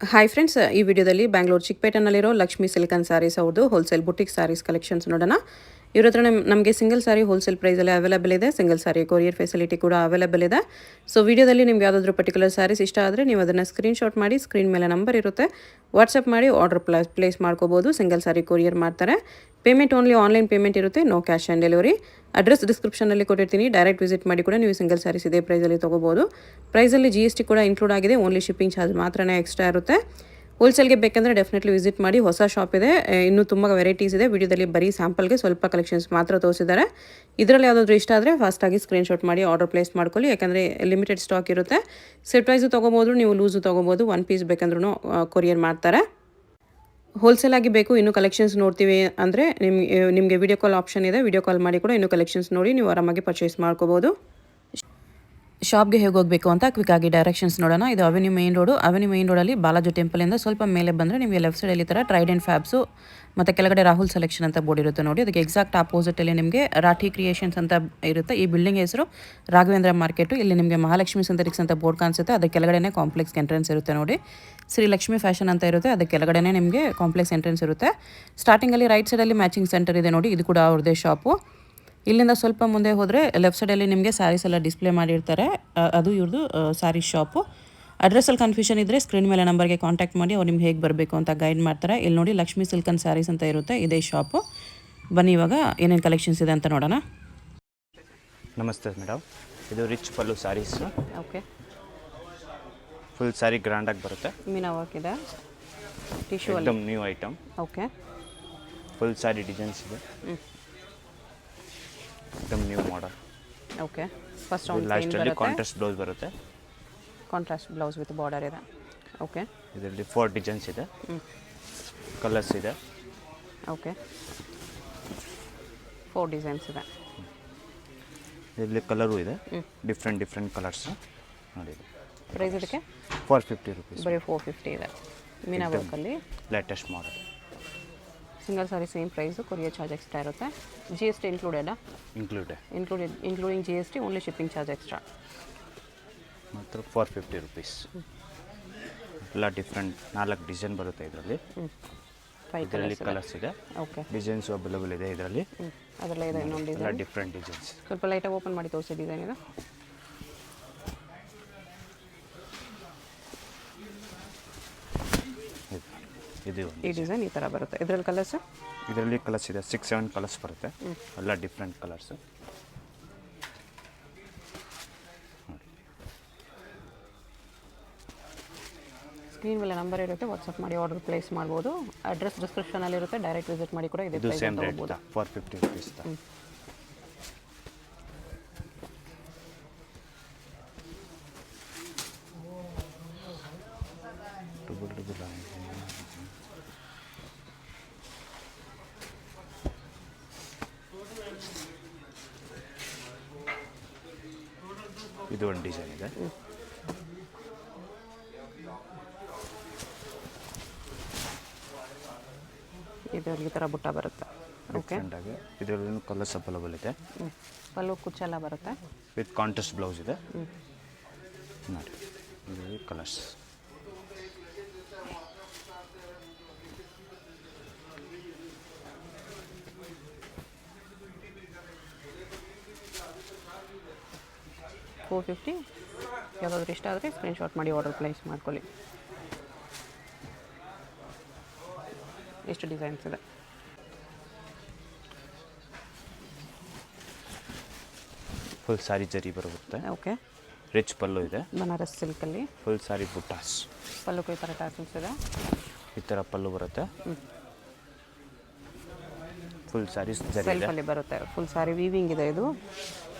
Hi friends, ಈ ವಿಡಿಯೋದಲ್ಲಿ Bangalore ಚಿಕ್ಕಪೇಟೆನಲ್ಲಿರೋ Lakshmi silicon saris ಅವ್ರದ್ದು ಹೋಲ್ಸೇಲ್ ಬುಟಿಕ್ ಸ್ಯಾರೀಸ್ ಕಲೆಕ್ಷನ್ಸ್ ನೋಡೋಣ. ಇವ್ರ ಹತ್ರ ನಮಗೆ ಸಿಂಗಲ್ ಸಾರಿ ಹೋಲ್ಸೇಲ್ ಪ್ರೈಸಲ್ಲಿ ಅವೈಲೇಬಲ್ ಇದೆ. ಸಿಂಗಲ್ ಸಾರಿ ಕೊರಿಯರ್ ಫೆಸಿಲಿಟಿ ಕೂಡ ಅವೈಲೇಬಲ್ ಇದೆ. ಸೊ ವಿಡಿಯೋದಲ್ಲಿ ನಿಮ್ಗೆ ಯಾವುದಾದ್ರೂ ಪರ್ಟಿಕ್ಯುಲರ್ ಸ್ಯಾರೀಸ್ ಇಷ್ಟ ಆದರೆ ನೀವು ಅದನ್ನು ಸ್ಕ್ರೀನ್ಶಾಟ್ ಮಾಡಿ, ಸ್ಕ್ರೀನ್ ಮೇಲೆ ನಂಬರ್ ಇರುತ್ತೆ, ವಾಟ್ಸಪ್ ಮಾಡಿ ಆರ್ಡರ್ ಪ್ಲೇಸ್ ಮಾಡ್ಕೋಬೋದು. ಸಿಂಗಲ್ ಸಾರಿ ಕೊರಿಯರ್ ಮಾಡ್ತಾರೆ. ಪೇಮೆಂಟ್ ಓನ್ಲಿ ಆನ್ಲೈನ್ ಪೇಮೆಂಟ್ ಇರುತ್ತೆ, no cash on delivery. Address ಡಿಸ್ಕ್ರಿಪ್ಷನಲ್ಲಿ ಕೊಟ್ಟಿರ್ತೀನಿ, ಡೈರೆಕ್ಟ್ ವಿಸಿಟ್ ಮಾಡಿ ಕೂಡ ನೀವು ಸಿಂಗಲ್ ಸ್ಯಾರೀಸ್ ಇದೇ ಪ್ರೈಸಲ್ಲಿ ತೊಗೋಬೋದು. ಪ್ರೈಸಲ್ಲಿ GST ಕೂಡ ಇನ್ಕ್ಲೂಡ್ ಆಗಿದೆ, ಓನ್ಲಿ ಶಿಪ್ಪಿಂಗ್ ಚಾರ್ಜ್ ಮಾತ್ರನೇ ಎಕ್ಸ್ಟ್ರಾ ಇರುತ್ತೆ. ಹೋಲ್ಸೇಲ್ಗೆ ಬೇಕಂದರೆ ಡೆಫಿನೆಟ್ಲಿ ವಿಸಿಟ್ ಮಾಡಿ. ಹೊಸ ಶಾಪ್ ಇದೆ, ಇನ್ನೂ ತುಂಬ ವೆರೈಟೀಸ್ ಇದೆ. ವಿಡಿಯೋದಲ್ಲಿ ಬರೀ ಸ್ಯಾಂಪಲ್ಗೆ ಸ್ವಲ್ಪ ಕಲೆಕ್ಷನ್ಸ್ ಮಾತ್ರ ತೋರಿಸಿದ್ದಾರೆ. ಇದರಲ್ಲಿ ಯಾವುದಾದ್ರೂ ಇಷ್ಟ ಆದರೆ ಫಾಸ್ಟಾಗಿ ಸ್ಕ್ರೀನ್ಶಾಟ್ ಮಾಡಿ ಆರ್ಡರ್ ಪ್ಲೇಸ್ ಮಾಡ್ಕೊಳ್ಳಿ, ಯಾಕಂದರೆ ಲಿಮಿಟೆಡ್ ಸ್ಟಾಕ್ ಇರುತ್ತೆ. ಸೆಟ್ ವೈಸು ತೊಗೋಬೋದು, ನೀವು ಲೂಸು ತೊಗೋಬೋದು. 1 ಪೀಸ್ ಬೇಕಂದ್ರೂ ಕೊರಿಯರ್ ಮಾಡ್ತಾರೆ. ಹೋಲ್ಸೇಲ್ ಆಗಿ ಬೇಕು, ಇನ್ನೂ ಕಲೆಕ್ಷನ್ಸ್ ನೋಡ್ತೀವಿ ಅಂದರೆ ನಿಮಗೆ ವಿಡಿಯೋ ಕಾಲ್ ಆಪ್ಷನ್ ಇದೆ. ವಿಡಿಯೋ ಕಾಲ್ ಮಾಡಿ ಕೂಡ ಇನ್ನೂ ಕಲೆಕ್ಷನ್ಸ್ ನೋಡಿ ನೀವು ಆರಾಮಾಗಿ ಪರ್ಚೇಸ್ ಮಾಡ್ಕೋಬೋದು. ಶಾಪ್ಗೆ ಹೇಗೆ ಹೋಗಬೇಕು ಅಂತ ಕ್ವಿಕ್ಕಾಗಿ ಡೈರೆಕ್ಷನ್ಸ್ ನೋಡೋಣ. ಇದು avenue main road. Avenue main ರೋಡಲ್ಲಿ ಬಾಲಾಜಿ ಟೆಂಪಲಿಂದ ಸ್ವಲ್ಪ ಮೇಲೆ ಬಂದರೆ ನಿಮಗೆ ಲೆಫ್ಟ್ ಸೈಡಲ್ಲಿ ಥರ ಟ್ರೈಡೆಂಟ್ ಫ್ಯಾಬ್ಸು ಮತ್ತು ಕೆಳಗಡೆ ರಾಹುಲ್ ಸೆಲೆಕ್ಷನ್ ಅಂತ ಬೋರ್ಡ್ ಇರುತ್ತೆ ನೋಡಿ. ಅದಕ್ಕೆ ಎಕ್ಸಾಕ್ಟ್ ಆಪೋಸಿಟಲ್ಲಿ ನಿಮಗೆ ರಾಠಿ ಕ್ರಿಯೇಷನ್ಸ್ ಅಂತ ಇರುತ್ತೆ. ಈ ಬಿಲ್ಡಿಂಗ್ ಹೆಸರು ರಾಘವೇಂದ್ರ ಮಾರ್ಕೆಟು. ಇಲ್ಲಿ ನಿಮಗೆ ಮಹಾಲಕ್ಷ್ಮಿ ಸಿಂಥೆಟಿಕ್ಸ್ ಅಂತ ಬೋರ್ಡ್ ಕಾಣಿಸುತ್ತೆ. ಅದಕ್ಕೆ ಕೆಳಗಡೆ ಕಾಂಪ್ಲೆಕ್ಸ್ ಎಂಟ್ರೆನ್ಸ್ ಇರುತ್ತೆ ನೋಡಿ. ಶ್ರೀ ಲಕ್ಷ್ಮಿ ಫ್ಯಾಷನ್ ಅಂತ ಇರುತ್ತೆ, ಅದಕ್ಕೆ ಕೆಳಗಡೆ ನಿಮಗೆ ಕಾಂಪ್ಲೆಕ್ಸ್ ಎಂಟ್ರೆನ್ಸ್ ಇರುತ್ತೆ. ಸ್ಟಾರ್ಟಿಂಗಲ್ಲಿ ರೈಟ್ ಸೈಡಲ್ಲಿ ಮ್ಯಾಚಿಂಗ್ ಸೆಂಟರ್ ಇದೆ ನೋಡಿ, ಇದು ಕೂಡ ಅವ್ರದ್ದೇ ಶಾಪು. ಇಲ್ಲಿಂದ ಸ್ವಲ್ಪ ಮುಂದೆ ಹೋದರೆ ಲೆಫ್ಟ್ ಸೈಡಲ್ಲಿ ನಿಮಗೆ ಸ್ಯಾರೀಸ್ ಎಲ್ಲ ಡಿಸ್ಪ್ಲೇ ಮಾಡಿರ್ತಾರೆ, ಅದು ಇವ್ರದ್ದು ಸ್ಯಾರಿ ಶಾಪು. ಅಡ್ರೆಸ್ಸಲ್ಲಿ ಕನ್ಫ್ಯೂಷನ್ ಇದ್ದರೆ ಸ್ಕ್ರೀನ್ ಮೇಲೆ ನಂಬರ್ಗೆ ಕಾಂಟ್ಯಾಕ್ಟ್ ಮಾಡಿ, ಅವ್ರು ನಿಮ್ಗೆ ಹೇಗೆ ಬರಬೇಕು ಅಂತ ಗೈಡ್ ಮಾಡ್ತಾರೆ. ಇಲ್ಲಿ ನೋಡಿ ಲಕ್ಷ್ಮಿ ಸಿಲ್ಕನ್ ಸ್ಯಾರೀಸ್ ಅಂತ ಇರುತ್ತೆ, ಇದೇ ಶಾಪು. ಬನ್ನಿ ಇವಾಗ ಏನೇನು ಕಲೆಕ್ಷನ್ಸ್ ಇದೆ ಅಂತ ನೋಡೋಣ. ನಮಸ್ತೆ ಮೇಡಮ್, ಇದು rich pallu sarees. Okay, full sari ಗ್ರ್ಯಾಂಡಾಗಿ ಬರುತ್ತೆ. ಮೀನಾ ವರ್ಕ್ ಇದೆ, ಟಿಶ್ಯೂ ಎಕ್ದಮ್ new item. Okay, full sari designs ಇದೆ, ಎಕ್ದಮ್ new model. Okay, first round ಲಾಸ್ಟಲ್ಲಿ ಕಾಂಟ್ರಾಸ್ಟ್ ಬ್ಲೌಸ್ ಬರುತ್ತೆ. ಕಾಂಟ್ರಾಸ್ಟ್ ಬ್ಲೌಸ್ ವಿತ್ ಬಾರ್ಡರ್ ಇದೆ. ಓಕೆ, ಇದರಲ್ಲಿ 4 ಡಿಸೈನ್ಸ್ ಇದೆ, ಕಲರ್ಸ್ ಇದೆ. ಓಕೆ, 4 ಡಿಸೈನ್ಸ್ ಇದೆ. ಇದರಲ್ಲಿ ಕಲರು ಇದೆ, ಡಿಫ್ರೆಂಟ್ ಕಲರ್ಸ್ ನೋಡಿ. ಪ್ರೈಸ್ ಇದಕ್ಕೆ 450 ರುಪೀಸ್, ಬರೀ 450 ಇದೆ. ಮೀನಾ ವರ್ಕಲ್ಲಿ latest model. Single sari same price, courier charge extra ಇರುತ್ತೆ. GST ಇನ್ಕ್ಲೂಡೆಡಾ? Including GST, only shipping charge extra. ಮಾತ್ರ 450 ರುಪೀಸ್. ಎಲ್ಲ ಡಿಫ್ರೆಂಟ್ 4 ಡಿಸೈನ್ ಬರುತ್ತೆ ಇದರಲ್ಲಿ. 5 ಇದರಲ್ಲಿ ಕಲರ್ಸ್ ಇದೆ. ಓಕೆ, ಡಿಸೈನ್ಸ್ ಅವೈಲೇಬಲ್ ಇದೆ ಇದರಲ್ಲಿ. ಅದರಲ್ಲೇ ಇದೆ ಇನ್ನೊಂದು ಎಲ್ಲ ಡಿಸೈನ್. Different designs. ಸ್ವಲ್ಪ ಲೈಟಾಗಿ ಓಪನ್ ಮಾಡಿ ತೋರಿಸಿ ಡಿಸೈನ್ ಇದು. ಇದು ಈ ಡಿಸೈನ್ ಈ ಥರ ಬರುತ್ತೆ. ಇದರಲ್ಲಿ ಕಲರ್ಸ್? ಇದರಲ್ಲಿ ಕಲರ್ಸ್ ಇದೆ, 6-7 ಕಲರ್ಸ್ ಬರುತ್ತೆ. ಎಲ್ಲ ಡಿಫ್ರೆಂಟ್ ಕಲರ್ಸ್. ಸ್ಕ್ರೀನ್ ಮೇಲೆ ನಂಬರ್ ಇರುತ್ತೆ, ವಾಟ್ಸಪ್ ಮಾಡಿ ಆರ್ಡರ್ ಪ್ಲೇಸ್ ಮಾಡ್ಬೋದು. ಅಡ್ರೆಸ್ ಡಿಸ್ಕ್ರಿಪ್ಷನಲ್ಲಿ ಇರುತ್ತೆ, ಡೈರೆಕ್ಟ್ ವಿಸಿಟ್ ಮಾಡಿ ಕೂಡ ಇದು ಸೇಮ್ ರೇಟ್ 450 ರುಪೀಸ್. ಇದು ಒಂದು ಡಿಸೈನ್ ಇದೆ. ಇದರಲ್ಲಿ ಈ ಥರ ಬುಟ್ಟ ಬರುತ್ತೆ. ಓಕೆ, ಇದರಲ್ಲಿ ಕಲರ್ಸ್ ಅವೈಲೇಬಲ್ ಇದೆ. ಪಲ್ಲು ಕುಚ್ಚೆಲ್ಲ ಬರುತ್ತೆ, ವಿತ್ ಕಾಂಟ್ರಾಸ್ಟ್ ಬ್ಲೌಸ್ ಇದೆ ನೋಡಿ. ಇದರಲ್ಲಿ ಕಲರ್ಸ್. $450. ಯಾವುದಾದ್ರೂ ಇಷ್ಟ ಆದರೆ ಸ್ಕ್ರೀನ್ಶಾಟ್ ಮಾಡಿ ಆರ್ಡರ್ ಪ್ಲೇಸ್ ಮಾಡ್ಕೊಳ್ಳಿ. ಎಷ್ಟು ಡಿಸೈನ್ಸ್ ಇದೆ. ಫುಲ್ ಸ್ಯಾರಿ ಜರಿ ಬರುತ್ತೆ. ಓಕೆ, ರಿಚ್ ಪಲ್ಲು ಇದೆ, ಬನಾರಸ್ ಸಿಲ್ಕಲ್ಲಿ. ಫುಲ್ ಸ್ಯಾರಿ ಬುಟ್ಟಾಸ್. ಪಲ್ಲುಗೂ ಈ ಥರ ಟ್ಯಾಸಲ್ಸ್ ಇದೆ, ಈ ಥರ ಪಲ್ಲು ಬರುತ್ತೆ. ಫುಲ್ ಸ್ಯಾರಿ ಜರಿ ಸೆಲ್ಫಲ್ಲಿ ಬರುತ್ತೆ. ಫುಲ್ ಸ್ಯಾರಿ ವೀವಿಂಗ್ ಇದೆ, ಇದು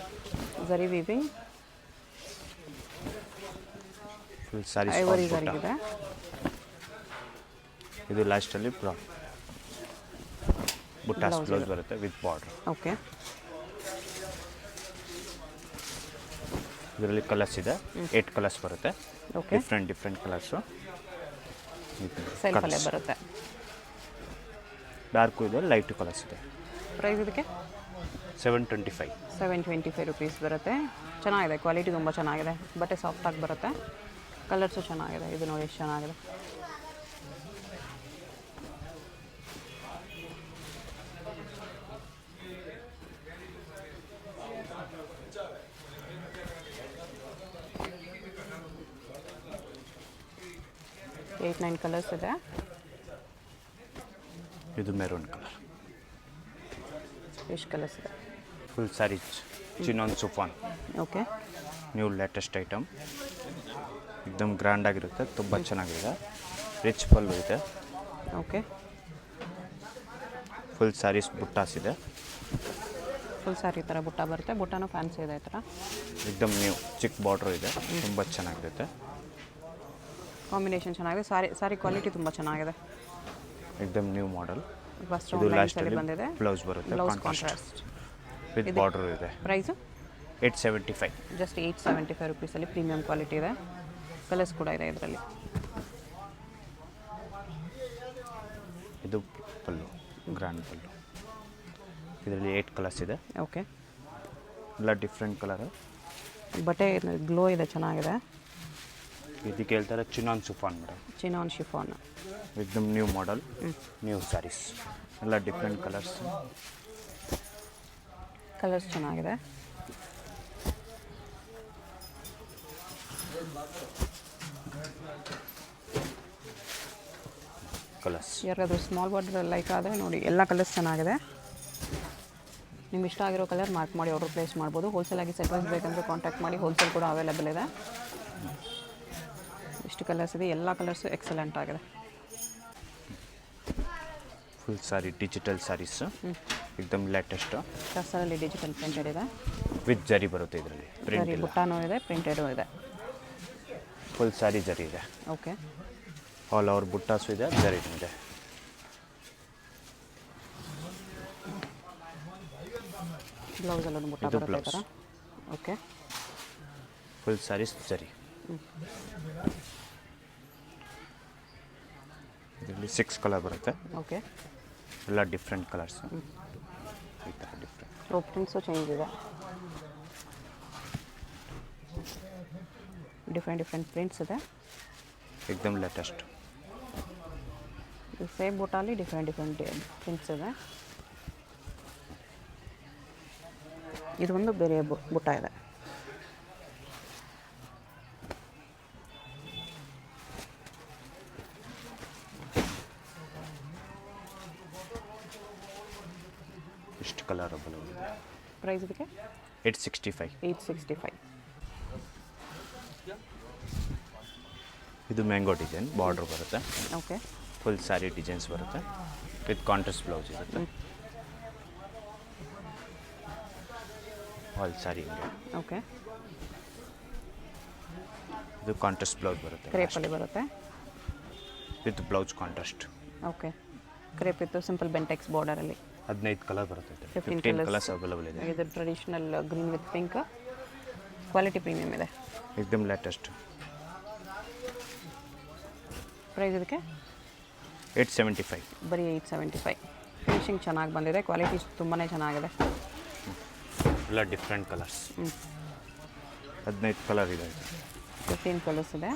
ಜರಿ ವೀವಿಂಗ್. ಫುಲ್ ಸ್ಯಾರಿ ಐವರಿ ಜರಿ ಇದೆ. ಇದು ಲಾಸ್ಟಲ್ಲಿ ಬುಟ್ಟಾಸ್ ಬ್ಲೌಸ್ ಬರುತ್ತೆ ವಿತ್ ಬಾರ್ಡರ್. ಓಕೆ, ಇದರಲ್ಲಿ ಕಲರ್ಸ್ ಇದೆ, 8 ಕಲರ್ಸ್ ಬರುತ್ತೆ. Okay, different colours. ಸೆಲ್ಫಲ್ಲೇ ಬರುತ್ತೆ. ಡಾರ್ಕು ಇದೆ, ಲೈಟ್ ಕಲರ್ಸ್ ಇದೆ. ಪ್ರೈಸ್ ಇದಕ್ಕೆ 725 ರುಪೀಸ್ ಬರುತ್ತೆ. ಚೆನ್ನಾಗಿದೆ, ಕ್ವಾಲಿಟಿ ತುಂಬ ಚೆನ್ನಾಗಿದೆ. ಬಟ್ಟೆ ಸಾಫ್ಟಾಗಿ ಬರುತ್ತೆ, ಕಲರ್ಸು ಚೆನ್ನಾಗಿದೆ. ಇದು ನೋಡಿ ಎಷ್ಟು ಚೆನ್ನಾಗಿದೆ. 8-9 ಕಲರ್ಸ್ ಇದೆ. ಇದು ಮೆರೂನ್ ಕಲರ್. ಎಷ್ಟು ಕಲರ್ಸ್ ಇದೆ? Full sari chinon chiffon. Okay. New latest item. ಎಕ್ದಮ್ ಗ್ರ್ಯಾಂಡ್ ಆಗಿರುತ್ತೆ, ತುಂಬ ಚೆನ್ನಾಗಿದೆ. ರಿಚ್ ಪಲ್ಲು ಇದೆ. ಓಕೆ. ಫುಲ್ ಸ್ಯಾರೀಸ್ ಬುಟ್ಟಾಸ್ ಇದೆ. ಫುಲ್ ಸ್ಯಾರಿ ಥರ ಬುಟ್ಟ ಬರುತ್ತೆ. ಬುಟ್ಟನೂ ಫ್ಯಾನ್ಸಿ ಇದೆ ಈ ಥರ. ಎಕ್ದಮ್ ನ್ಯೂ ಚಿಕ್ಕ ಬಾರ್ಡ್ರು ಇದೆ, ತುಂಬ ಚೆನ್ನಾಗಿರುತ್ತೆ. ಕಾಂಬಿನೇಷನ್ ಚೆನ್ನಾಗಿದೆ. ಸಾರಿ ಕ್ವಾಲಿಟಿ ತುಂಬ ಚೆನ್ನಾಗಿದೆ. ಎಕ್ದಮ್ ನ್ಯೂ ಮಾಡೆಲ್. ಫಸ್ಟ್ ಇದು ಲೈನ್ಸಲ್ಲಿ ಬಂದಿದೆ. ಬ್ಲೌಸ್ ಬರುತ್ತೆ, ಬ್ಲೌಸ್ ಕಾಂಟ್ರಾಸ್ಟ್ ವಿತ್ ಬಾರ್ಡರ್ ಇದೆ. ಪ್ರೈಸು 875. ಜಸ್ಟ್ 875 ರುಪೀಸಲ್ಲಿ ಪ್ರೀಮಿಯಂ ಕ್ವಾಲಿಟಿ ಇದೆ. ಕಲರ್ಸ್ ಕೂಡ ಇದೆ ಇದರಲ್ಲಿ. ಇದು ಪಲ್ಲು, ಗ್ರ್ಯಾಂಡ್ ಪಲ್ಲು. ಇದರಲ್ಲಿ 8 ಕಲರ್ಸ್ ಇದೆ. ಓಕೆ. ಎಲ್ಲ ಡಿಫ್ರೆಂಟ್ ಕಲರು. ಬಟ್ಟೆ ಗ್ಲೋ ಇದೆ, ಚೆನ್ನಾಗಿದೆ. ಇದಕ್ಕೆ ಹೇಳ್ತಾರೆ chinon chiffon madam. Chinon chiffon. ಎಕ್ದಮ್ ನ್ಯೂ ಮಾಡೆಲ್, ನ್ಯೂ ಸ್ಯಾರೀಸ್. ಎಲ್ಲ ಡಿಫ್ರೆಂಟ್ ಕಲರ್ಸ್. ಕಲರ್ಸ್ ಚೆನ್ನಾಗಿದೆ. ಕಲರ್ಸ್ ಯಾರಾದರೂ ಸ್ಮಾಲ್ ಬಾರ್ಡರ್ ಲೈಕ್ ಆದರೆ ನೋಡಿ, ಎಲ್ಲ ಕಲರ್ಸ್ ಚೆನ್ನಾಗಿದೆ. ನಿಮ್ಗೆ ಇಷ್ಟ ಆಗಿರೋ ಕಲರ್ ಮಾರ್ಕ್ ಮಾಡಿ ಆರ್ಡರ್ ಪ್ಲೇಸ್ ಮಾಡ್ಬೋದು. ಹೋಲ್ಸೇಲಾಗಿ ಸೆಟ್ ವೈಸ್ ಬೇಕಂದರೆ ಕಾಂಟ್ಯಾಕ್ಟ್ ಮಾಡಿ. ಹೋಲ್ಸೇಲ್ ಕೂಡ ಅವೈಲೇಬಲ್ ಇದೆ. ಎಷ್ಟು ಕಲರ್ಸ್ ಇದೆ, ಎಲ್ಲ ಕಲರ್ಸು ಎಕ್ಸಲೆಂಟ್ ಆಗಿದೆ. ಫುಲ್ ಸ್ಯಾರಿ ಡಿಜಿಟಲ್ ಸ್ಯಾರೀಸ್, ಎಕ್ದಮ್ ಲೇಟೆಸ್ಟ್. ಟಸ್ಸರಲ್ಲಿ ಡಿಜಿಟಲ್ ಪ್ರಿಂಟೆಡ್ ಇದೆ. ವಿತ್ ಜರಿ ಬರುತ್ತೆ ಇದರಲ್ಲಿ. ಪ್ರಿಂಟ್ ಜರಿ ಇಲ್ಲ, ಬುಟ್ಟಾನೂ ಇದೆ, ಪ್ರಿಂಟೆಡೂ ಇದೆ. ಫುಲ್ ಸ್ಯಾರಿ ಜರಿ ಇದೆ. ಓಕೆ. ಆಲ್ ಓವರ್ ಬುಟ್ಟಾಸು ಇದೆ, ಜರಿನೂ ಇದೆ. ಬ್ಲೌಸಲ್ಲೂ ಬುಟ್ಟ ಇದು ಬರುತ್ತೆ ಈ ಥರ. ಓಕೆ. ಫುಲ್ ಸ್ಯಾರೀಸ್ ಜರಿ. ಇದರಲ್ಲಿ 6 ಕಲರ್ ಬರುತ್ತೆ. ಓಕೆ. ಎಲ್ಲ ಡಿಫ್ರೆಂಟ್ ಕಲರ್ಸ್. ಈ ಥರ ಡಿಫ್ರೆಂಟ್. ಪ್ರಿಂಟ್ಸು ಚೇಂಜ್ ಇದೆ. ಡಿಫ್ರೆಂಟ್ ಪ್ರಿಂಟ್ಸ್ ಇದೆ. ಎಕ್ದಮ್ ಲೇಟೆಸ್ಟ್. ಸೇಮ್ ಬುಟ್ಟಾಲಿ ಡಿಫ್ರೆಂಟ್ ಪ್ರಿಂಟ್ಸ್ ಇದೆ. ಇದು ಒಂದು ಬೇರೆ ಬುಟ್ಟ ಇದೆ. ಇಷ್ಟು ಕಲರ್ ಅವೈಲೇಬಲ್ ಇದೆ. ಪ್ರೈಸ್ ಇದಕ್ಕೆ 865. 865. ಇದು ಮ್ಯಾಂಗೋ ಡಿಸೈನ್ ಬಾರ್ಡರ್ ಬರುತ್ತೆ. ಓಕೆ. ಫುಲ್ ಸ್ಯಾರಿ ಡಿಸೈನ್ಸ್ ಬರುತ್ತೆ, ವಿತ್ ಕಾಂಟ್ರಾಸ್ಟ್ ಬ್ಲೌಸ್ ಇರುತ್ತೆ. ಆಲ್ ಸ್ಯಾರಿ ಹಿಂಗೆ. ಓಕೆ. ಇದು ಕಾಂಟ್ರಾಸ್ಟ್ ಬ್ಲೌಸ್ ಬರುತ್ತೆ, ಕ್ರೇಪಲ್ಲಿ ಬರುತ್ತೆ. With blouse contrast. Okay. Crepe ಇತ್ತು ಸಿಂಪಲ್ ಬೆಂಟೆಕ್ಸ್ ಬಾರ್ಡರಲ್ಲಿ. 15 ಕಲರ್ ಬರುತ್ತೆ. 15 ಕಲರ್ಸ್ ಅವೈಲೇಬಲ್ ಇದೆ. ಇದು traditional green with pink. Quality premium ಇದೆ. ಎಕ್ದಮ್ ಲೇಟೆಸ್ಟ್. ಪ್ರೈಸ್ ಇದಕ್ಕೆ 875. ಬರೀ 875. ಫಿನಿಶಿಂಗ್ ಚೆನ್ನಾಗಿ ಬಂದಿದೆ. ಕ್ವಾಲಿಟಿ ತುಂಬಾ ಚೆನ್ನಾಗಿದೆ. ಎಲ್ಲ ಡಿಫ್ರೆಂಟ್ ಕಲರ್ಸ್. 15 ಕಲರ್ ಇದೆ. 15 ಕಲರ್ಸ್ ಇದೆ.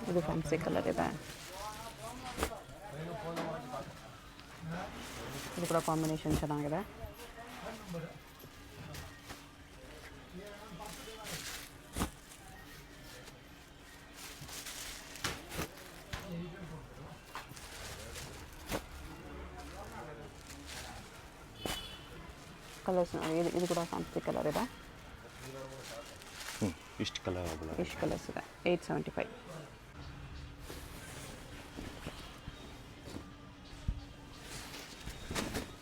ಇದು ಫ್ಯಾನ್ಸಿ ಕಲರ್ ಇದೆ. ಇದು ಕೂಡ ಕಾಂಬಿನೇಷನ್ ಚೆನ್ನಾಗಿದೆ. ಕಲರ್ಸ್ ಇದು ಕೂಡ ಫ್ಯಾನ್ಸಿ ಕಲರ್ ಇದೆ. ಇಷ್ಟು ಕಲರ್ ಅವೈಲೇಬಲ್. ಇಷ್ಟು ಕಲರ್ಸ್ ಇದೆ. 875.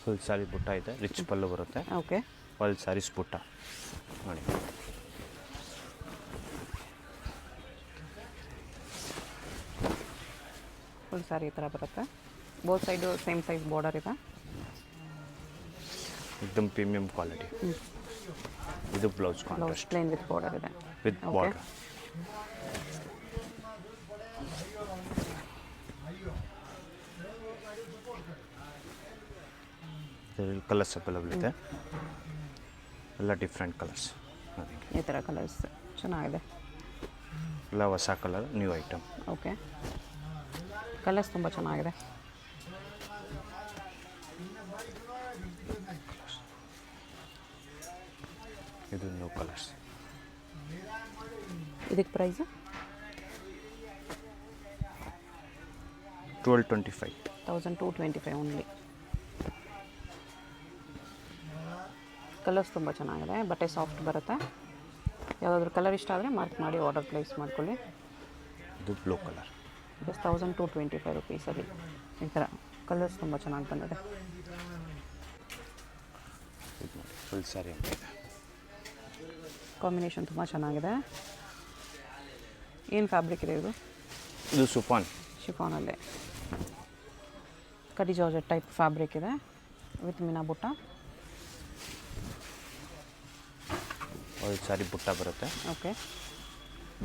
ಫುಲ್ ಸ್ಯಾರಿ ಬುಟ್ಟ ಇದೆ, ರಿಚ್ ಪಲ್ಲು ಬರುತ್ತೆ. ಓಕೆ. ಫುಲ್ ಸ್ಯಾರೀಸ್ ಬುಟ್ಟ ನೋಡಿ. ಫುಲ್ ಸ್ಯಾರಿ ಈ ಥರ ಬರುತ್ತೆ. Both side same size border ಇದೆ. एकदम प्रीमियम क्वालिटी. ಇದು blouse contrast plain with border ಇದೆ. With border. ಇದರಲ್ಲಿ ಕಲರ್ಸ್ ಅವೈಲೇಬಲ್ ಇದೆ. ಎಲ್ಲ ಡಿಫ್ರೆಂಟ್ ಕಲರ್ಸ್. ಈ ಥರ ಕಲರ್ಸ್ ಚೆನ್ನಾಗಿದೆ. ಎಲ್ಲ ಹೊಸ colour, new item. Okay. Colours ತುಂಬ ಚೆನ್ನಾಗಿದೆ. ಇದು ನ್ಯೂ ಕಲರ್ಸ್. ಇದಕ್ಕೆ ಪ್ರೈಸು 1225. 1225 ಓನ್ಲಿ. ಕಲರ್ಸ್ ತುಂಬ ಚೆನ್ನಾಗಿದೆ, ಬಟ್ಟೆ ಸಾಫ್ಟ್ ಬರುತ್ತೆ. ಯಾವುದಾದ್ರೂ ಕಲರ್ ಇಷ್ಟ ಆದರೆ ಮಾರ್ಕ್ ಮಾಡಿ ಆರ್ಡರ್ ಪ್ಲೇಸ್ ಮಾಡ್ಕೊಳ್ಳಿ. ಇದು ಬ್ಲೂ ಕಲರ್. ಜಸ್ಟ್ 1225 ರುಪೀಸಲ್ಲಿ ಈ ಥರ ಕಲರ್ಸ್ ತುಂಬ ಚೆನ್ನಾಗಿ ಬಂದಿದೆ. ಇದು ನೋಡಿ ಫುಲ್ ಸ್ಯಾರಿ ಅಂತ ಇದೆ. ಕಾಂಬಿನೇಷನ್ ತುಂಬ ಚೆನ್ನಾಗಿದೆ. ಏನು ಫ್ಯಾಬ್ರಿಕ್ ಇದೆ ಇದು? ಇದು ಸುಫಾನ್. ಶಿಫಾನಲ್ಲೇ ಕಡಿ ಜಾರ್ಜೆಟ್ ಟೈಪ್ ಫ್ಯಾಬ್ರಿಕ್ ಇದೆ ವಿತ್ ಮೀನಾ ಬುಟ್ಟ. ಒಂದು ಸಾರಿ ಬುಟ್ಟ ಬರುತ್ತೆ. ಓಕೆ,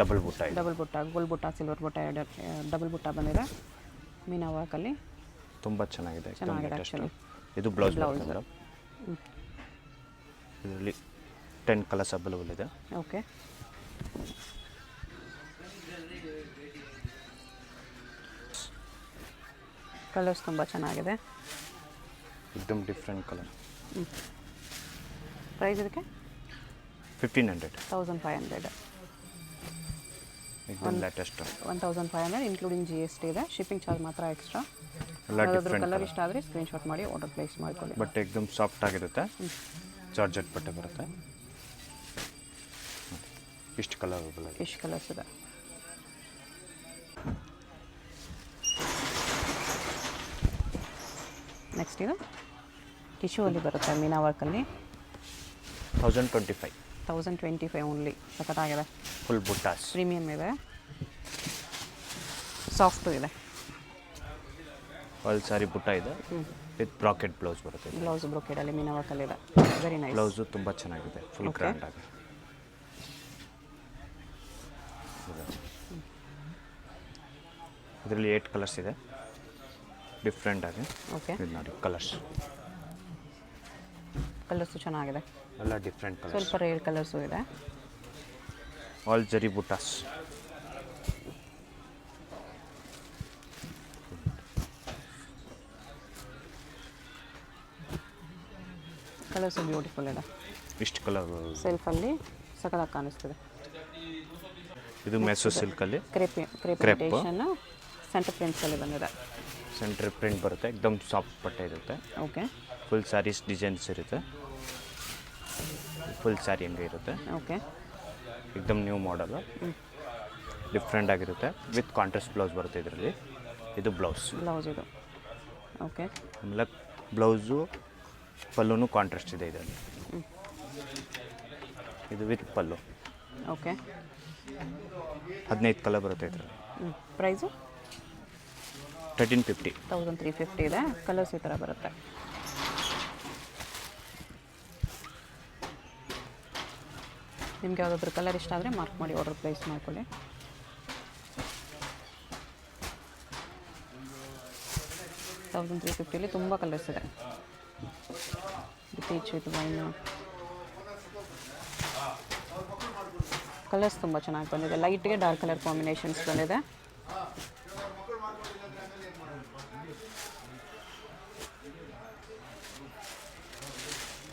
ಡಬಲ್ ಬುಟ್ಟ ಇದೆ. ಡಬಲ್ ಬುಟ್ಟ, ಗೋಲ್ಡ್ ಬುಟ್ಟ, ಸಿಲ್ವರ್ ಬುಟ್ಟ, ಡಬಲ್ ಬುಟ್ಟ ಬಂದಿದೆ ಮೀನಾ ವರ್ಕಲ್ಲಿ. ತುಂಬ ಚೆನ್ನಾಗಿದೆ. ಚೆನ್ನಾಗಿದೆ ಆ್ಯಕ್ಚುಲಿ. ಇದು ಬ್ಲೌಸ್ ಬರುತ್ತೆ ಮೇಡಮ್. ಇದರಲ್ಲಿ 10 ಕಲರ್ಸ್ ಅವೈಲೇಬಲ್ ಇದೆ. ಓಕೆ, ಕಲರ್ಸ್ ತುಂಬ ಚೆನ್ನಾಗಿದೆ. एकदम ಡಿಫ್ರೆಂಟ್ ಕಲರ್. ಪ್ರೈಸ್ ಇದಕ್ಕೆ 1500. 1500. एकदम ಲೇಟೆಸ್ಟ್. 1500 ಇನ್ಕ್ಲೂಡಿಂಗ್ GST ಇದೆ. ಶಿಪ್ಪಿಂಗ್ ಚಾರ್ಜ್ ಮಾತ್ರ ಎಕ್ಸ್ಟ್ರಾ. ಎಲ್ಲ ಡಿಫ್ರೆಂಟ್ ಕಲರ್ ಇಷ್ಟ ಆದರೆ ಸ್ಕ್ರೀನ್ಶಾಟ್ ಮಾಡಿ ಆರ್ಡರ್ ಪ್ಲೇಸ್ ಮಾಡ್ಕೊಳ್ಳಿ. ಬಟ್ಟೆ एकदम ಸಾಫ್ಟ್ ಆಗಿರುತ್ತೆ. ಜಾರ್ಜೆಟ್ ಬಟ್ಟೆ ಬರುತ್ತೆ. ಇಷ್ಟು ಕಲರ್ ಅವೈಲೇಬಲ್ ಇದೆ. ಇಷ್ಟು ಕಲರ್ಸ್ ಇದೆ. ನೆಕ್ಸ್ಟ್ ಇದು ಟಿಶ್ಯೂ ಅಲ್ಲಿ ಬರುತ್ತೆ ಮೀನಾ ವರ್ಕಲ್ಲಿ. 1025. 1025 ಓನ್ಲಿ. ಸಖತ್ತಾಗಿದೆ. ಫುಲ್ ಬುಟ್ಟಾಸ್. ಪ್ರೀಮಿಯಮ್ ಇದೆ, ಸಾಫ್ಟು ಇದೆ. ಒಂದು ಸಾರಿ ಬುಟ್ಟ ಇದೆ ವಿತ್ ಬ್ರಾಕೆಟ್ ಬ್ಲೌಸ್ ಬರುತ್ತೆ. ಬ್ಲೌಸ್ ಬ್ರೊಕೆಡಲ್ಲಿ ಮೀನಾ ವರ್ಕಲ್ಲಿದೆ. Very nice. ಬ್ಲೌಸು ತುಂಬ ಚೆನ್ನಾಗಿದೆ, ಫುಲ್ ಗ್ರ್ಯಾಂಡ್ ಆಗಿ. ಇದರಲ್ಲಿ 8 ಕಲರ್ಸ್ ಇದೆ ಡಿಫ್ರೆಂಟ್ ಆಗಿ. ಓಕೆ, ಇದು ನೋಡಿ ಕಲರ್ಸ್ ಕಲರ್ಸು ಚೆನ್ನಾಗಿದೆ. ಎಲ್ಲ ಡಿಫ್ರೆಂಟ್ ಕಲರ್ಸ್. ಸ್ವಲ್ಪ ರೇರ್ ಕಲರ್ಸು ಇದೆ. ಆಲ್ ಜರಿ ಬುಟ್ಟಾಸ್. ಕಲರ್ಸು ಬ್ಯೂಟಿಫುಲ್ ಇದೆ. ಇಷ್ಟು ಕಲರ್. ಸೆಲ್ಫಲ್ಲಿ ಸಖತ್ತಾಗಿ ಕಾಣಿಸ್ತಿದೆ. ಇದು ಮೆಸೋ ಸಿಲ್ಕಲ್ಲಿ ಕ್ರೇಪಿಟೇಷನ್ ಸೆಂಟರ್ ಪ್ರಿಂಟ್ಸಲ್ಲಿ ಬಂದಿದೆ. ಸೆಂಟ್ರ್ ಪ್ರಿಂಟ್ ಬರುತ್ತೆ. एकदम ಸಾಫ್ಟ್ ಬಟ್ಟೆ ಇರುತ್ತೆ. ಓಕೆ, ಫುಲ್ ಸ್ಯಾರೀಸ್ ಡಿಸೈನ್ಸ್ ಇರುತ್ತೆ. ಫುಲ್ ಸ್ಯಾರಿ ಹಂಗೆ ಇರುತ್ತೆ. ಓಕೆ, एकदम ನ್ಯೂ ಮಾಡಲು ಡಿಫ್ರೆಂಟ್ ಆಗಿರುತ್ತೆ. ವಿತ್ ಕಾಂಟ್ರಾಸ್ಟ್ ಬ್ಲೌಸ್ ಬರುತ್ತೆ ಇದರಲ್ಲಿ. ಇದು ಬ್ಲೌಸ್. ಬ್ಲೌಸ್ ಇದು. ಓಕೆ, ಆಮೇಲೆ ಬ್ಲೌಸು ಪಲ್ಲುನು ಕಾಂಟ್ರಾಸ್ಟ್ ಇದೆ ಇದರಲ್ಲಿ. ಇದು ವಿತ್ ಪಲ್ಲು. ಓಕೆ, 15 ಕಲರ್ ಬರುತ್ತೆ ಇದರಲ್ಲಿ. ಪ್ರೈಸು 1350. 1350 ಇದೆ. ಕಲರ್ಸ್ ಈ ಥರ ಬರುತ್ತೆ. ನಿಮ್ಗೆ ಯಾವುದಾದ್ರೂ ಕಲರ್ ಇಷ್ಟ ಆದರೆ ಮಾರ್ಕ್ ಮಾಡಿ ಆರ್ಡರ್ ಪ್ಲೇಸ್ ಮಾಡ್ಕೊಳ್ಳಿ. $1350 ತುಂಬ ಕಲರ್ಸ್ ಇದೆ. ಪೀಚ್ ವಿತ್ ವೈನು ಕಲರ್ಸ್ ತುಂಬ ಚೆನ್ನಾಗಿ ಬಂದಿದೆ. ಲೈಟ್ಗೆ ಡಾರ್ಕ್ ಕಲರ್ ಕಾಂಬಿನೇಷನ್ಸ್ ಬಂದಿದೆ.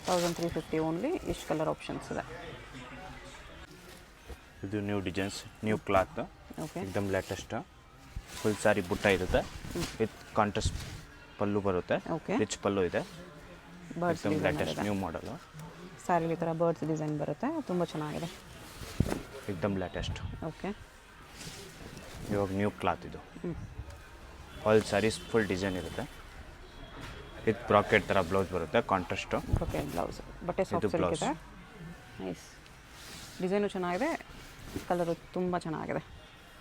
$1350 ಓನ್ಲಿ. ಇಷ್ಟು ಕಲರ್ ಆಪ್ಷನ್ಸ್ ಇದೆ. ಇದು new designs, new cloth. Okay, एकदम ಲೇಟೆಸ್ಟ್. ಫುಲ್ ಸ್ಯಾರಿ ಬುಟ್ಟ ಇರುತ್ತೆ ವಿತ್ ಕಾಂಟ್ರಾಸ್ಟ್ ಪಲ್ಲು ಬರುತ್ತೆ. ಓಕೆ, ರಿಚ್ ಪಲ್ಲು ಇದೆ. ಬರ್ಡ್ಸ್ एकदम ಡಿಸೈನ್ ಲೇಟೆಸ್ಟ್ ಇದೆ. ನ್ಯೂ ಮಾಡಲು. ಸ್ಯಾರಿಲಿ ಈ ಥರ ಬರ್ಡ್ಸ್ ಡಿಸೈನ್ ಬರುತ್ತೆ. ತುಂಬ ಚೆನ್ನಾಗಿದೆ. एकदम ಲೇಟೆಸ್ಟ್. ಓಕೆ, ಇವಾಗ ನ್ಯೂ ಕ್ಲಾತ್ ಇದು. ಆಲ್ ಸ್ಯಾರೀಸ್ ಫುಲ್ ಡಿಸೈನ್ ಇರುತ್ತೆ. ವಿತ್ ಬ್ರಾಕೆಟ್ ಥರ ಬ್ಲೌಸ್ ಬರುತ್ತೆ. ಕಾಂಟ್ರಾಸ್ಟು. Brocade blouse. ಬಟ್ಟೆ ಸಾಫ್ಟ್ ಸಿಲ್ಕ್ ಬ್ಲೌಸ್. ಇದೆ. ನೈಸ್. ಡಿಸೈನು ಚೆನ್ನಾಗಿದೆ, ಕಲರು ತುಂಬ ಚೆನ್ನಾಗಿದೆ.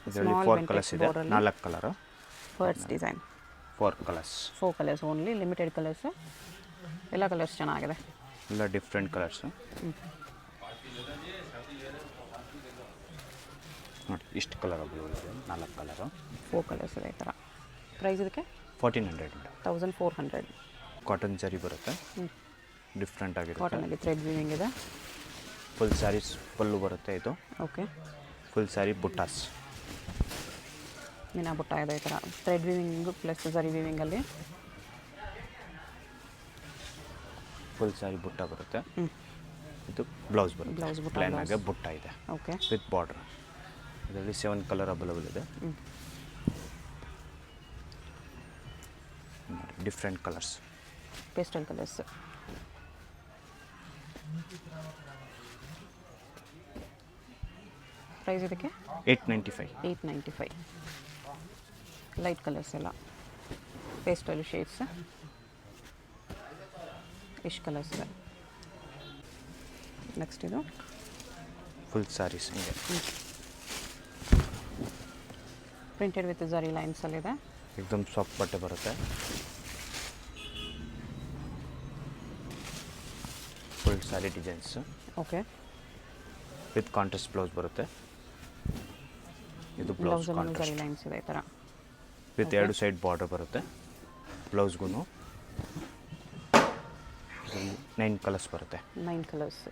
ಇದರಲ್ಲಿ 4 ಕಲರ್ಸ್ ಇದೆ. 4 colour. Birds design. 4 colours. 4 colours only. Limited colours. ಎಲ್ಲ ಕಲರ್ಸ್ ಚೆನ್ನಾಗಿದೆ. ಎಲ್ಲ ಡಿಫ್ರೆಂಟ್ ಕಲರ್ಸು. ನೋಡಿ ಇಷ್ಟು ಕಲರ್ ಅವೈಲೇಬಲ್ ಇದೆ. 4 ಕಲರು. 4 ಕಲರ್ಸ್ ಇದೆ ಈ ಥರ. ಪ್ರೈಸ್ ಇದಕ್ಕೆ 1400. 1400. ಕಾಟನ್ ಜರಿ ಬರುತ್ತೆ. ಡಿಫ್ರೆಂಟ್ ಆಗಿರುತ್ತೆ. ಕಾಟನಲ್ಲಿ ಥ್ರೆಡ್ ವೀವಿಂಗ್ ಇದೆ. ಫುಲ್ ಸ್ಯಾರೀಸ್ ಪಲ್ಲು ಬರುತ್ತೆ ಇದು. Okay, full sari buttas. ಮೀನಾ ಬುಟ್ಟ ಇದೆ ಈ ಥರ. ಥ್ರೆಡ್ ವೀವಿಂಗು ಪ್ಲಸ್ ಜರಿ ವೀವಿಂಗಲ್ಲಿ. ಫುಲ್ ಸ್ಯಾರಿ ಬುಟ್ಟ ಬರುತ್ತೆ. ಇದು ಬ್ಲೌಸ್ ಬರುತ್ತೆ, ಬ್ಲೌಸ್ ಬುಟ್ಟ ಪ್ಲೇನ್ ಆಗಿ ಬುಟ್ಟ ಇದೆ ಓಕೆ ವಿತ್ ಬಾರ್ಡರ್. ಇದರಲ್ಲಿ 7 ಕಲರ್ ಅವೈಲಬಲ್ ಇದೆ, different colours. Pastel colours. Price ಇದಕ್ಕೆ 895. 895. ಲೈಟ್ ಕಲರ್ಸ್ ಎಲ್ಲ ಪೇಸ್ಟಲ್ ಶೇಡ್ಸ್. ಇಷ್ಟು ಕಲರ್ಸ್ ಇದೆ. ನೆಕ್ಸ್ಟ್ ಇದು ಫುಲ್ ಸ್ಯಾರೀಸ್ ಹಿಂಗೆ ಪ್ರಿಂಟೆಡ್ ವಿತ್ ಝರಿ ಲೈನ್ಸಲ್ಲಿದೆ. ಎಕ್ದಮ್ ಸಾಫ್ಟ್ ಬಟ್ಟೆ ಬರುತ್ತೆ, full sari designs okay. With contrast blouse ಬರುತ್ತೆ. ಇದು ಬ್ಲೌಸ್ ಬ್ಲೌಸಲ್ಲಿ ಝರಿ ಕಾಂಟ್ರಾಸ್ಟ್ ಲೈನ್ಸ್ ಇದೆ ಈ ಥರ. ವಿತ್ 2 ಸೈಡ್ ಬಾರ್ಡರ್ ಬರುತ್ತೆ. ಬ್ಲೌಸ್ಗೂ 9 ಕಲರ್ಸ್ ಬರುತ್ತೆ. 9 ಕಲರ್ಸ್.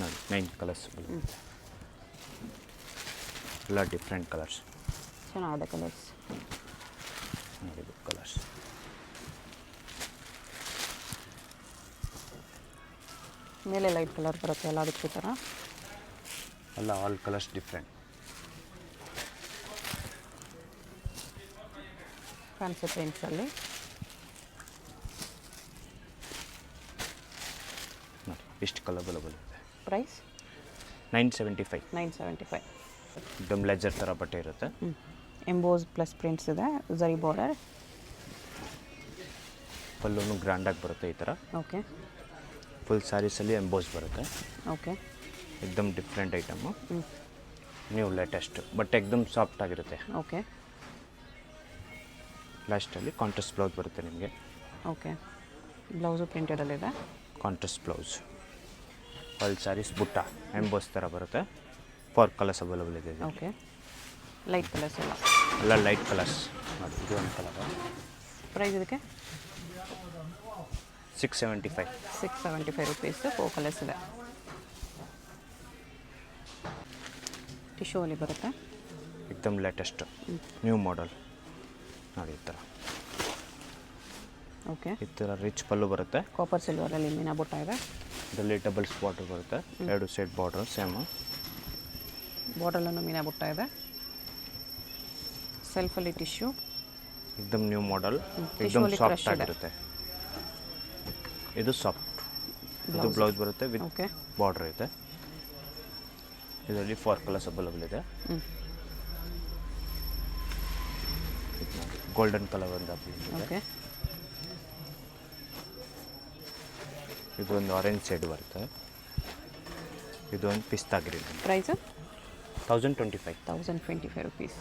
ನೋಡಿ 9 ಕಲರ್ಸ್ ಬರುತ್ತೆ, ಎಲ್ಲ ಡಿಫ್ರೆಂಟ್ ಕಲರ್ಸ್. ಚೆನ್ನಾಗಿದೆ ಕಲರ್ಸ್. ನೋಡಿ ಕಲರ್ಸ್. ಮೇಲೆ ಲೈಟ್ ಕಲರ್ ಬರುತ್ತೆ ಎಲ್ಲ ಅದಕ್ಕೆ ಈ ಥರ. ಎಲ್ಲ ಆಲ್ ಕಲರ್ಸ್ ಡಿಫ್ರೆಂಟ್. ಫ್ಯಾನ್ಸಿ ಪ್ರಿಂಟ್ಸಲ್ಲಿ ನೋಡಿ ಇಷ್ಟು ಕಲರ್ ಅವೈಲಬಲ್ ಇದೆ. ಪ್ರೈಸ್ 975. 975. ಎಕ್ದಮ್ ಲೆಜರ್ ಥರ ಬಟ್ಟೆ ಇರುತ್ತೆ. ಎಂಬೋಸ್ ಪ್ಲಸ್ ಪ್ರಿಂಟ್ಸ್ ಇದೆ, ಝರಿ ಬಾರ್ಡರ್. ಪಲ್ಲೂ ಗ್ರ್ಯಾಂಡಾಗಿ ಬರುತ್ತೆ ಈ ಥರ. ಓಕೆ ಫುಲ್ ಸ್ಯಾರೀಸಲ್ಲಿ ಎಂಬೋಸ್ ಬರುತ್ತೆ. ಓಕೆ ಎಕ್ದಮ್ different item, new latest but ಎಕ್ದಮ್ ಸಾಫ್ಟ್ ಆಗಿರುತ್ತೆ. ಓಕೆ ಲಾಸ್ಟಲ್ಲಿ ಕಾಂಟ್ರಾಸ್ಟ್ ಬ್ಲೌಸ್ ಬರುತ್ತೆ ನಿಮಗೆ. ಓಕೆ ಬ್ಲೌಸು ಪ್ರಿಂಟೆಡಲ್ಲಿದೆ. Contrast blouse. All saris butta emboss ಥರ ಬರುತ್ತೆ. 4 ಕಲರ್ಸ್ ಅವೈಲಬಲ್ ಇದೆ. ಓಕೆ ಲೈಟ್ ಕಲರ್ಸ್ ಎಲ್ಲ. ಎಲ್ಲ ಲೈಟ್ ಕಲರ್ಸ್. ನೋಡಿ ಇದು ಒಂದು ಕಲರ್. ಪ್ರೈಸ್ ಇದಕ್ಕೆ 675. 675 ರುಪೀಸ್. 4 ಕಲರ್ಸ್ ಇದೆ. ಟಿಶ್ಯೂ ಅಲ್ಲಿ ಬರುತ್ತೆ. ಎಕ್ದಮ್ ಲೇಟೆಸ್ಟ್ ನ್ಯೂ ಮಾಡೆಲ್. ನೋಡಿ ಈ ಥರ. ಓಕೆ ಈ ಥರ ರಿಚ್ ಪಲ್ಲು ಬರುತ್ತೆ. ಕಾಪರ್ ಸಿಲ್ವರಲ್ಲಿ ಮೀನಾ ಬುಟ್ಟ ಇದೆ. ಇದರಲ್ಲಿ ಡಬಲ್ಸ್ ಬಾರ್ಡರ್ ಬರುತ್ತೆ, 2 ಸೈಡ್ ಬಾರ್ಡರ್ ಸೇಮು. ಬಾರ್ಡರಲ್ಲೂ ಮೀನಾ ಬುಟ್ಟ ಇದೆ. ಸೆಲ್ಫಲ್ಲಿ ಟಿಶ್ಯೂ. ಎಕ್ದಮ್ ನ್ಯೂ ಮಾಡೆಲ್, Tissue ಎಕ್ದಮ್ ಅಲ್ಲಿ ಸಾಫ್ಟ್ crush ಇದೆ. ಆಗಿರುತ್ತೆ. ಇದು ಸಾಫ್ಟ್. ಇದು ಬ್ಲೌಸ್ ಬರುತ್ತೆ ವಿತ್ ಓಕೆ ಬಾರ್ಡರ್ ಇದೆ. ಇದರಲ್ಲಿ 4 ಕಲರ್ಸ್ ಅವೈಲಬಲ್ ಇದೆ. ಗೋಲ್ಡನ್ ಕಲರ್ ಒಂದು ಇದೆ. ಓಕೆ ಇದು ಒಂದು ಆರೆಂಜ್ ಶೇಡ್ ಬರುತ್ತೆ. ಇದು ಒಂದು ಪಿಸ್ತಾ ಗ್ರೀನ್. ಪ್ರೈಸು 1025. 1025 ರುಪೀಸ್.